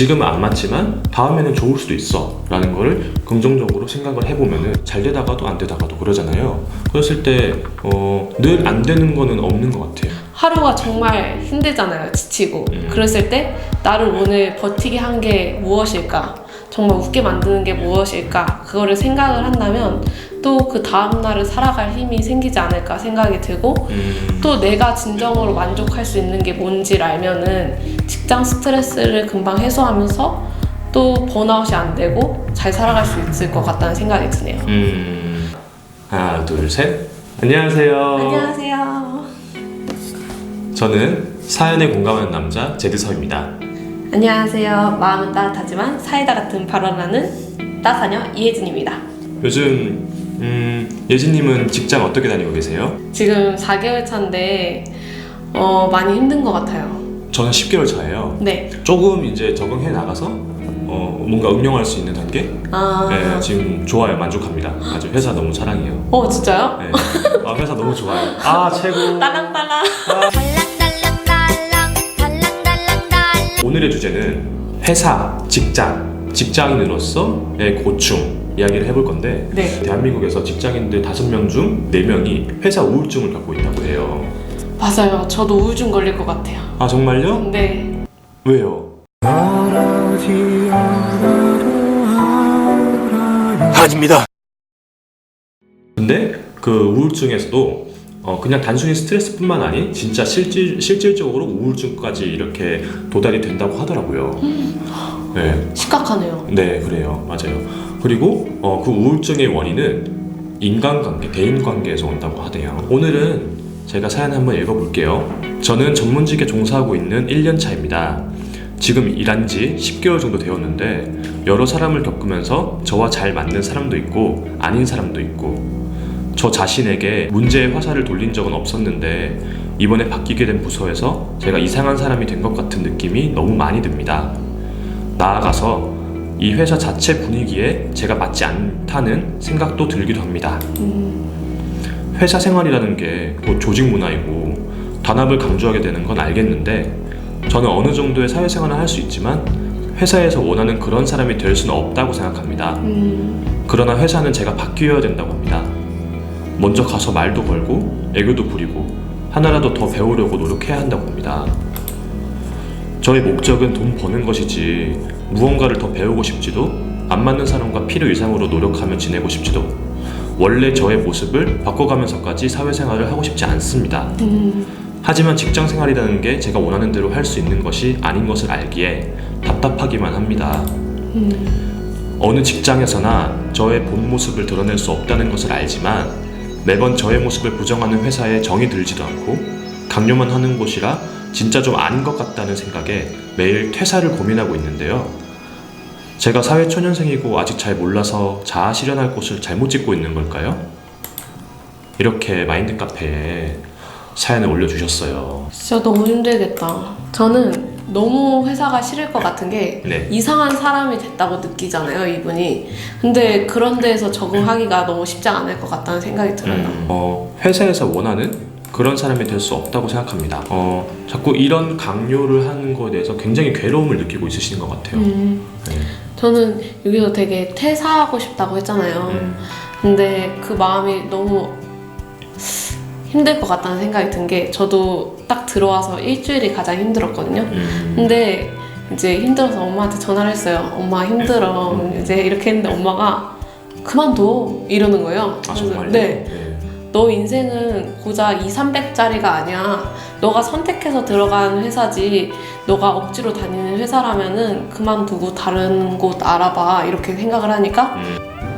지금은 안 맞지만 다음에는 좋을 수도 있어 라는 거를 긍정적으로 생각을 해보면은 잘 되다가도 안 되다가도 그러잖아요. 그랬을 때 늘 안 되는 거는 없는 것 같아요. 하루가 정말 힘들잖아요. 지치고. 그랬을 때 나를 오늘 버티게 한 게 무엇일까? 정말 웃게 만드는 게 무엇일까? 그거를 생각을 한다면 또 그 다음날을 살아갈 힘이 생기지 않을까 생각이 들고 또 내가 진정으로 만족할 수 있는 게 뭔지를 알면은 직장 스트레스를 금방 해소하면서 또 번아웃이 안 되고 잘 살아갈 수 있을 것 같다는 생각이 드네요. 하나, 둘, 셋. 안녕하세요. 안녕하세요. 저는 사연에 공감하는 남자 제드섭입니다. 안녕하세요. 마음은 따뜻하지만 사이다 같은 발언하는 따사녀 이혜진입니다. 요즘 예진님은 직장 어떻게 다니고 계세요? 지금 4개월 차인데 많이 힘든 것 같아요. 저는 10개월 차예요. 네. 조금 이제 적응해 나가서 뭔가 응용할 수 있는 단계? 네, 지금 좋아요. 만족합니다. 아주 회사 너무 사랑해요. 진짜요? 네. 회사 너무 좋아요. 최고. 딸랑딸랑. 오늘의 주제는 회사, 직장인으로서의 고충 이야기를 해볼 건데 네. 대한민국에서 직장인들 5명 중 4명이 회사 우울증을 갖고 있다고 해요. 맞아요. 저도 우울증 걸릴 것 같아요. 아 정말요? 네. 왜요? 아닙니다. 근데 그 우울증에서도 그냥 단순히 스트레스뿐만 아닌 진짜 실질적으로 우울증까지 이렇게 도달이 된다고 하더라고요. 네. 심각하네요. 네, 그래요. 맞아요. 그리고 그 우울증의 원인은 인간관계, 대인관계에서 온다고 하대요. 오늘은 제가 사연 한번 읽어볼게요. 저는 전문직에 종사하고 있는 1년 차입니다. 지금 일한 지 10개월 정도 되었는데 여러 사람을 겪으면서 저와 잘 맞는 사람도 있고 아닌 사람도 있고 저 자신에게 문제의 화살을 돌린 적은 없었는데 이번에 바뀌게 된 부서에서 제가 이상한 사람이 된 것 같은 느낌이 너무 많이 듭니다. 나아가서 이 회사 자체 분위기에 제가 맞지 않다는 생각도 들기도 합니다. 회사 생활이라는 게 곧 조직 문화이고 단합을 강조하게 되는 건 알겠는데 저는 어느 정도의 사회생활을 할 수 있지만 회사에서 원하는 그런 사람이 될 수는 없다고 생각합니다. 그러나 회사는 제가 바뀌어야 된다고 합니다. 먼저 가서 말도 걸고 애교도 부리고 하나라도 더 배우려고 노력해야 한다고 합니다. 저의 목적은 돈 버는 것이지 무언가를 더 배우고 싶지도 안 맞는 사람과 필요 이상으로 노력하며 지내고 싶지도 원래 저의 모습을 바꿔가면서까지 사회생활을 하고 싶지 않습니다. 하지만 직장생활이라는 게 제가 원하는 대로 할 수 있는 것이 아닌 것을 알기에 답답하기만 합니다. 어느 직장에서나 저의 본 모습을 드러낼 수 없다는 것을 알지만 매번 저의 모습을 부정하는 회사에 정이 들지도 않고 강요만 하는 곳이라 진짜 좀 아닌 것 같다는 생각에 매일 퇴사를 고민하고 있는데요. 제가 사회초년생이고 아직 잘 몰라서 자아 실현할 곳을 잘못 짓고 있는 걸까요? 이렇게 마인드 카페에 사연을 올려주셨어요. 진짜 너무 힘들겠다. 저는 너무 회사가 싫을 것 같은 게 네. 이상한 사람이 됐다고 느끼잖아요, 이분이. 근데 그런 데에서 적응하기가 너무 쉽지 않을 것 같다는 생각이 들어요. 회사에서 원하는 그런 사람이 될 수 없다고 생각합니다. 자꾸 이런 강요를 하는 거에 대해서 굉장히 괴로움을 느끼고 있으신 것 같아요. 네. 저는 여기서 되게 퇴사하고 싶다고 했잖아요. 근데 그 마음이 너무 힘들 것 같다는 생각이 든 게 저도 딱 들어와서 일주일이 가장 힘들었거든요. 근데 이제 힘들어서 엄마한테 전화를 했어요. 엄마 힘들어. 이제 이렇게 했는데 엄마가 그만둬 이러는 거예요. 아 정말요? 네. 너 인생은 고작 200~300짜리가 아니야. 너가 선택해서 들어간 회사지 너가 억지로 다니는 회사라면은 그만두고 다른 곳 알아봐 이렇게 생각을 하니까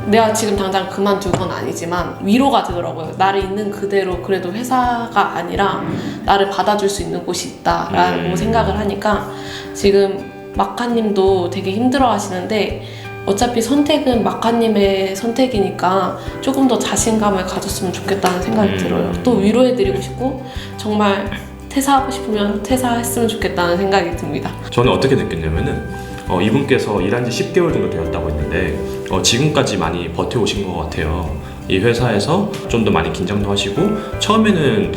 내가 지금 당장 그만둘 건 아니지만 위로가 되더라고요. 나를 있는 그대로 그래도 회사가 아니라 나를 받아줄 수 있는 곳이 있다라고 생각을 하니까 지금 마카님도 되게 힘들어 하시는데 어차피 선택은 마카님의 선택이니까 조금 더 자신감을 가졌으면 좋겠다는 생각이 들어요. 또 위로해드리고 싶고 정말 퇴사하고 싶으면 퇴사했으면 좋겠다는 생각이 듭니다. 저는 어떻게 느꼈냐면은 이분께서 일한 지 10개월 정도 되었다고 했는데 지금까지 많이 버텨오신 것 같아요. 이 회사에서 좀 더 많이 긴장도 하시고 처음에는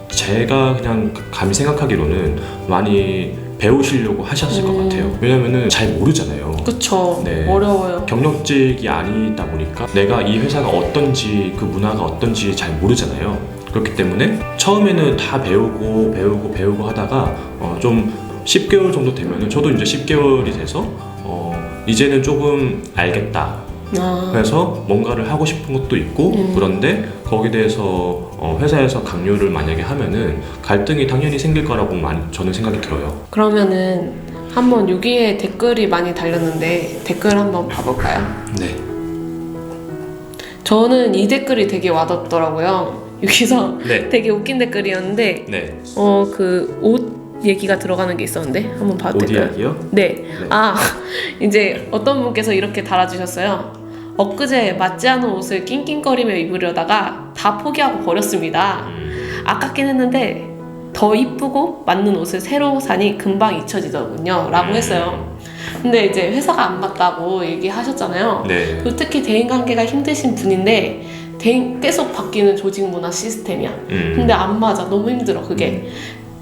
제가 그냥 감히 생각하기로는 많이 배우시려고 하셨을 것 같아요. 왜냐면은 잘 모르잖아요. 그쵸. 네. 어려워요. 경력직이 아니다 보니까 내가 이 회사가 어떤지 그 문화가 어떤지 잘 모르잖아요. 그렇기 때문에 처음에는 다 배우고 하다가 좀 10개월 정도 되면은 저도 이제 10개월이 돼서 이제는 조금 알겠다. 그래서 뭔가를 하고 싶은 것도 있고 그런데 거기에 대해서 회사에서 강요를 만약에 하면은 갈등이 당연히 생길 거라고 저는 생각이 들어요. 그러면은 한번 여기에 댓글이 많이 달렸는데 댓글 한번 봐볼까요? 네. 저는 이 댓글이 되게 와닿더라고요. 여기서 네. 되게 웃긴 댓글이었는데 네. 그 옷 얘기가 들어가는 게 있었는데 한번 봐도 옷 될까요? 이야기요? 네. 이제 어떤 분께서 이렇게 달아주셨어요. 엊그제 맞지 않은 옷을 낑낑거리며 입으려다가 다 포기하고 버렸습니다. 아깝긴 했는데 더 이쁘고 맞는 옷을 새로 사니 금방 잊혀지더군요. 라고 했어요. 근데 이제 회사가 안 맞다고 얘기하셨잖아요. 네. 특히 대인관계가 힘드신 분인데 계속 바뀌는 조직 문화 시스템이야. 근데 안 맞아. 너무 힘들어 그게.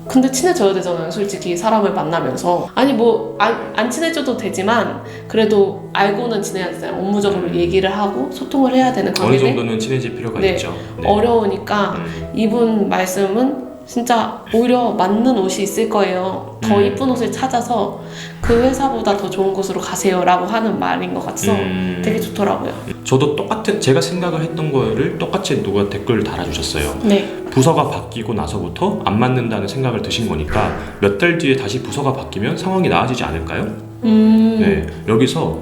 근데 친해져야 되잖아요. 솔직히 사람을 만나면서. 아니 뭐 안 친해져도 되지만 그래도 알고는 지내야 되잖아요. 업무적으로 얘기를 하고 소통을 해야 되는 어느 관계인데 정도는 친해질 필요가 네. 있죠. 네. 어려우니까 이분 말씀은 진짜 오히려 맞는 옷이 있을 거예요. 더 이쁜 옷을 찾아서 그 회사보다 더 좋은 곳으로 가세요 라고 하는 말인 것 같아서 되게 좋더라고요. 저도 똑같은 제가 생각을 했던 거를 똑같이 누가 댓글을 달아주셨어요. 네. 부서가 바뀌고 나서부터 안 맞는다는 생각을 드신 거니까 몇 달 뒤에 다시 부서가 바뀌면 상황이 나아지지 않을까요? 네. 여기서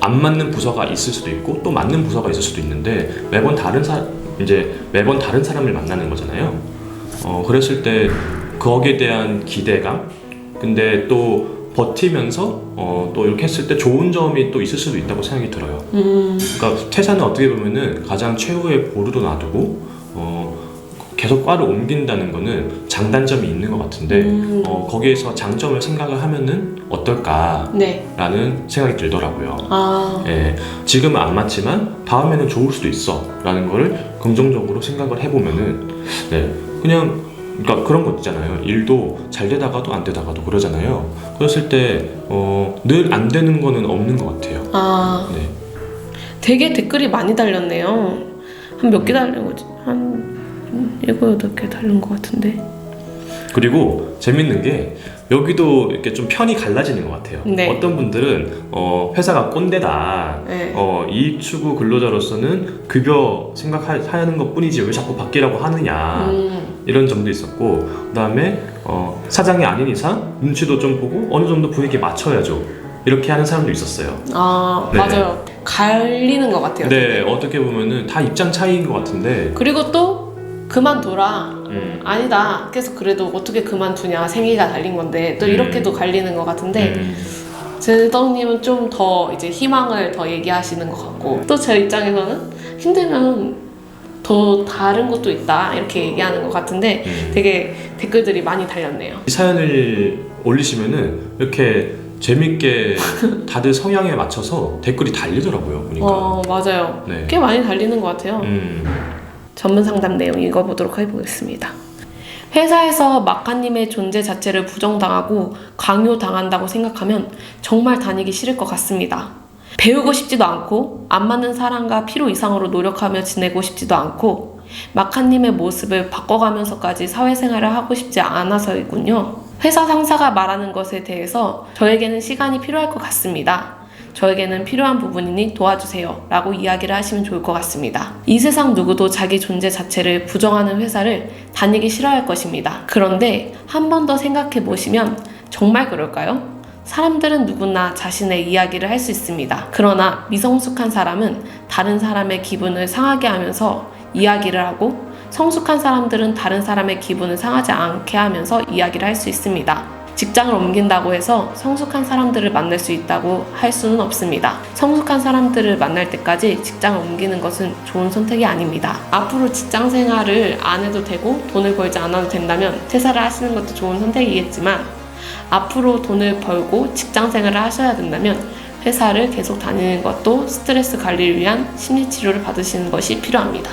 안 맞는 부서가 있을 수도 있고 또 맞는 부서가 있을 수도 있는데 매번 다른 사람을 만나는 거잖아요. 그랬을 때 거기에 대한 기대감 근데 또 버티면서 또 이렇게 했을 때 좋은 점이 또 있을 수도 있다고 생각이 들어요. 그러니까 퇴사는 어떻게 보면은 가장 최후의 보루로 놔두고 계속 과를 옮긴다는 거는 장단점이 있는 것 같은데 거기에서 장점을 생각을 하면은 어떨까라는 네. 생각이 들더라고요. 예, 지금은 안 맞지만 다음에는 좋을 수도 있어라는 거를 긍정적으로 생각을 해보면은 네, 그러니까 그런 거 있잖아요. 일도 잘 되다가도 안 되다가도 그러잖아요. 그랬을 때 늘 안 되는 거는 없는 것 같아요. 네. 되게 댓글이 많이 달렸네요. 한 몇 개 달린 거지? 한 7, 8개 달린 것 같은데. 그리고 재밌는 게 여기도 이렇게 좀 편이 갈라지는 것 같아요. 네. 어떤 분들은 회사가 꼰대다. 네. 이익 추구 근로자로서는 급여 생각하는 것 뿐이지 왜 자꾸 바뀌라고 하느냐. 이런 점도 있었고 그다음에 사장이 아닌 이상 눈치도 좀 보고 어느 정도 분위기에 맞춰야죠. 이렇게 하는 사람도 있었어요. 네. 맞아요. 갈리는 것 같아요. 네, 되게. 어떻게 보면은 다 입장 차이인 것 같은데. 그리고 또 그만둬라. 아니다. 계속 그래도 어떻게 그만두냐. 생기가 달린 건데 또 이렇게도 갈리는 것 같은데 제덕님은 좀 더 이제 희망을 더 얘기하시는 것 같고 또 제 입장에서는 힘들면 더 다른 것도 있다 이렇게 얘기하는 것 같은데 되게 댓글들이 많이 달렸네요. 이 사연을 올리시면은 이렇게 재밌게 다들 성향에 맞춰서 댓글이 달리더라고요. 보니까. 맞아요. 네. 꽤 많이 달리는 것 같아요. 전문 상담 내용 읽어보도록 해보겠습니다. 회사에서 마카님의 존재 자체를 부정당하고 강요당한다고 생각하면 정말 다니기 싫을 것 같습니다. 배우고 싶지도 않고 안 맞는 사람과 필요 이상으로 노력하며 지내고 싶지도 않고 마카님의 모습을 바꿔가면서까지 사회생활을 하고 싶지 않아서이군요. 회사 상사가 말하는 것에 대해서 저에게는 시간이 필요할 것 같습니다. 저에게는 필요한 부분이니 도와주세요 라고 이야기를 하시면 좋을 것 같습니다. 이 세상 누구도 자기 존재 자체를 부정하는 회사를 다니기 싫어할 것입니다. 그런데 한 번 더 생각해 보시면 정말 그럴까요? 사람들은 누구나 자신의 이야기를 할 수 있습니다. 그러나 미성숙한 사람은 다른 사람의 기분을 상하게 하면서 이야기를 하고 성숙한 사람들은 다른 사람의 기분을 상하지 않게 하면서 이야기를 할 수 있습니다. 직장을 옮긴다고 해서 성숙한 사람들을 만날 수 있다고 할 수는 없습니다. 성숙한 사람들을 만날 때까지 직장을 옮기는 것은 좋은 선택이 아닙니다. 앞으로 직장 생활을 안 해도 되고 돈을 벌지 않아도 된다면 퇴사를 하시는 것도 좋은 선택이겠지만 앞으로 돈을 벌고 직장 생활을 하셔야 된다면 회사를 계속 다니는 것도 스트레스 관리를 위한 심리치료를 받으시는 것이 필요합니다.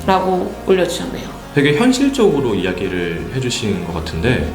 라고 올려주셨네요. 되게 현실적으로 이야기를 해주신 것 같은데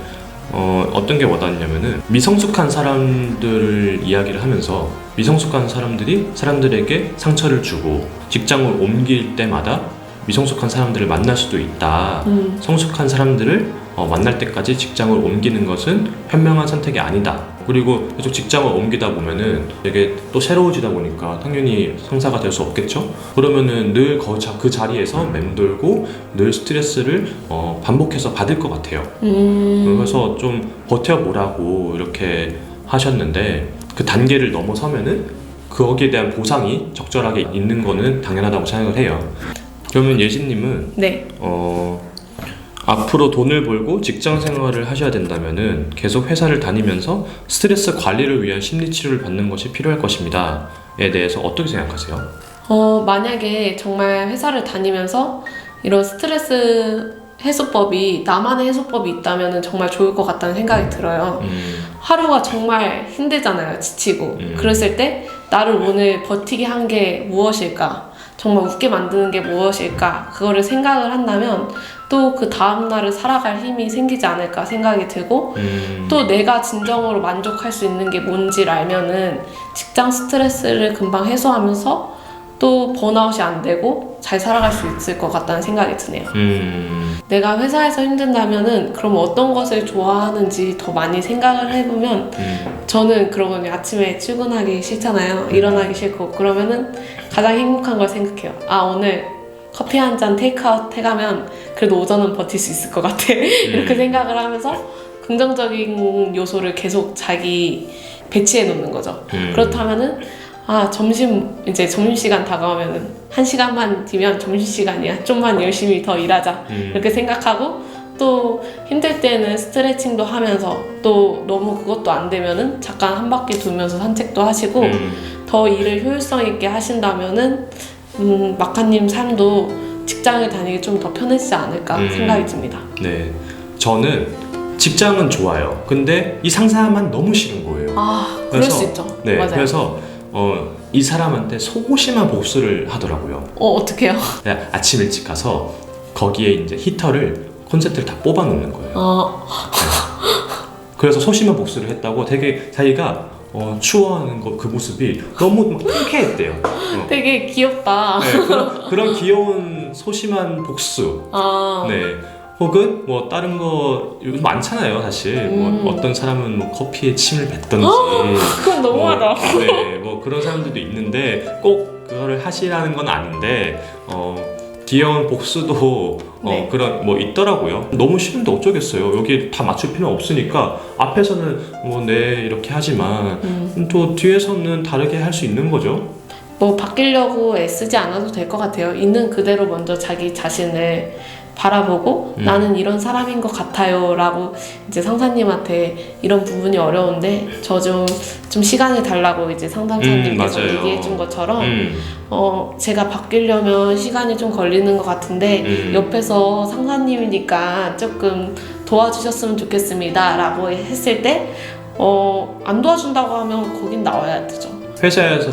어떤 게 와닿냐면은 미성숙한 사람들을 이야기를 하면서 미성숙한 사람들이 사람들에게 상처를 주고 직장을 옮길 때마다 미성숙한 사람들을 만날 수도 있다. 성숙한 사람들을 만날 때까지 직장을 옮기는 것은 현명한 선택이 아니다. 그리고 계속 직장을 옮기다 보면은 되게 또 새로워지다 보니까 당연히 상사가 될 수 없겠죠? 그러면은 늘 그 자리에서 맴돌고 늘 스트레스를 반복해서 받을 것 같아요. 그래서 좀 버텨보라고 이렇게 하셨는데 그 단계를 넘어서면은 거기에 대한 보상이 적절하게 있는 거는 당연하다고 생각을 해요. 그러면 예진님은 네. 앞으로 돈을 벌고 직장 생활을 하셔야 된다면은 계속 회사를 다니면서 스트레스 관리를 위한 심리 치료를 받는 것이 필요할 것입니다.에 대해서 어떻게 생각하세요? 만약에 정말 회사를 다니면서 이런 스트레스 해소법이 나만의 해소법이 있다면 정말 좋을 것 같다는 생각이 들어요. 하루가 정말 힘들잖아요. 지치고. 그랬을 때 나를 오늘 버티게 한 게 무엇일까? 정말 웃게 만드는 게 무엇일까? 그거를 생각을 한다면 또 그 다음날을 살아갈 힘이 생기지 않을까 생각이 들고 또 내가 진정으로 만족할 수 있는 게 뭔지를 알면은 직장 스트레스를 금방 해소하면서 또 번아웃이 안 되고 잘 살아갈 수 있을 것 같다는 생각이 드네요. 내가 회사에서 힘든다면은 그럼 어떤 것을 좋아하는지 더 많이 생각을 해보면 저는 그러거든요. 아침에 출근하기 싫잖아요. 일어나기 싫고 그러면은 가장 행복한 걸 생각해요. 아 오늘 커피 한 잔 테이크아웃 해가면 그래도 오전은 버틸 수 있을 것 같아. 이렇게 생각을 하면서 긍정적인 요소를 계속 자기 배치해 놓는 거죠. 그렇다면은 점심시간 다가오면은 1시간만 뒤면 점심시간이야. 좀만 열심히 더 일하자. 이렇게 생각하고 또 힘들 때는 스트레칭도 하면서 또 너무 그것도 안 되면은 잠깐 한 바퀴 돌면서 산책도 하시고 더 일을 효율성 있게 하신다면은 마카님 삶도 직장을 다니기 좀 더 편해지지 않을까 생각이 듭니다. 네, 저는 직장은 좋아요. 근데 이 상사만 너무 싫은 거예요. 그럴 수 있죠. 네, 맞아요. 그래서 이 사람한테 소심한 복수를 하더라고요. 어떡해요? 네, 아침 일찍 가서 거기에 이제 히터를 콘센트를 다 뽑아 놓는 거예요. 그래서 소심한 복수를 했다고 되게 자기가 추워하는 그 모습이 너무 통쾌했대요. 되게 귀엽다. 네, 그런 귀여운 소심한 복수. 네. 혹은 뭐 다른 거 요즘 많잖아요, 사실. 뭐 어떤 사람은 뭐 커피에 침을 뱉던지. 그건 너무하다. 네, 뭐 그런 사람들도 있는데 꼭 그거를 하시라는 건 아닌데 귀여운 복수도 네. 그런 뭐 있더라고요. 너무 싫은데 어쩌겠어요. 여기 다 맞출 필요는 없으니까 앞에서는 뭐 네 이렇게 하지만 또 뒤에서는 다르게 할 수 있는 거죠. 뭐 바뀌려고 애쓰지 않아도 될 것 같아요. 있는 그대로 먼저 자기 자신을 바라보고 나는 이런 사람인 것 같아요 라고 이제 상사님한테 이런 부분이 어려운데 저 좀 시간을 달라고 이제 상담사님께서 얘기해 준 것처럼 제가 바뀌려면 시간이 좀 걸리는 것 같은데 옆에서 상사님이니까 조금 도와주셨으면 좋겠습니다 라고 했을 때 안 도와준다고 하면 거긴 나와야 되죠. 회사에서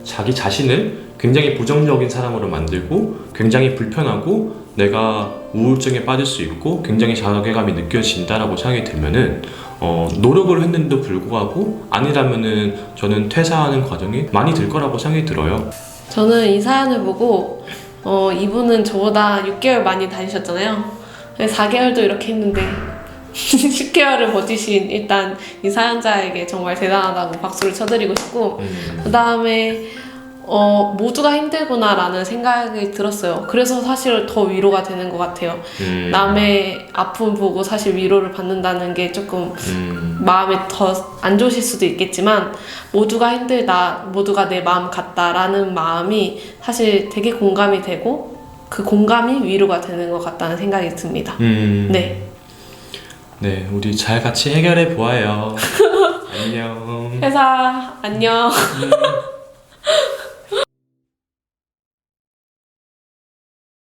자기 자신을 굉장히 부정적인 사람으로 만들고 굉장히 불편하고 내가 우울증에 빠질 수 있고 굉장히 자괴감이 느껴진다라고 생각이 들면은 노력을 했는데도 불구하고 아니라면은 저는 퇴사하는 과정이 많이 들 거라고 생각이 들어요. 저는 이 사연을 보고 이분은 저보다 6개월 많이 다니셨잖아요. 4개월도 이렇게 했는데 10개월을 버티신 일단 이 사연자에게 정말 대단하다고 박수를 쳐드리고 싶고 그 다음에 모두가 힘들구나라는 생각이 들었어요. 그래서 사실 더 위로가 되는 것 같아요. 남의 아픔 보고 사실 위로를 받는다는 게 조금 마음이 더 안 좋으실 수도 있겠지만 모두가 힘들다, 모두가 내 마음 같다라는 마음이 사실 되게 공감이 되고 그 공감이 위로가 되는 것 같다는 생각이 듭니다. 네. 네, 우리 잘 같이 해결해 보아요. 안녕. 회사 안녕.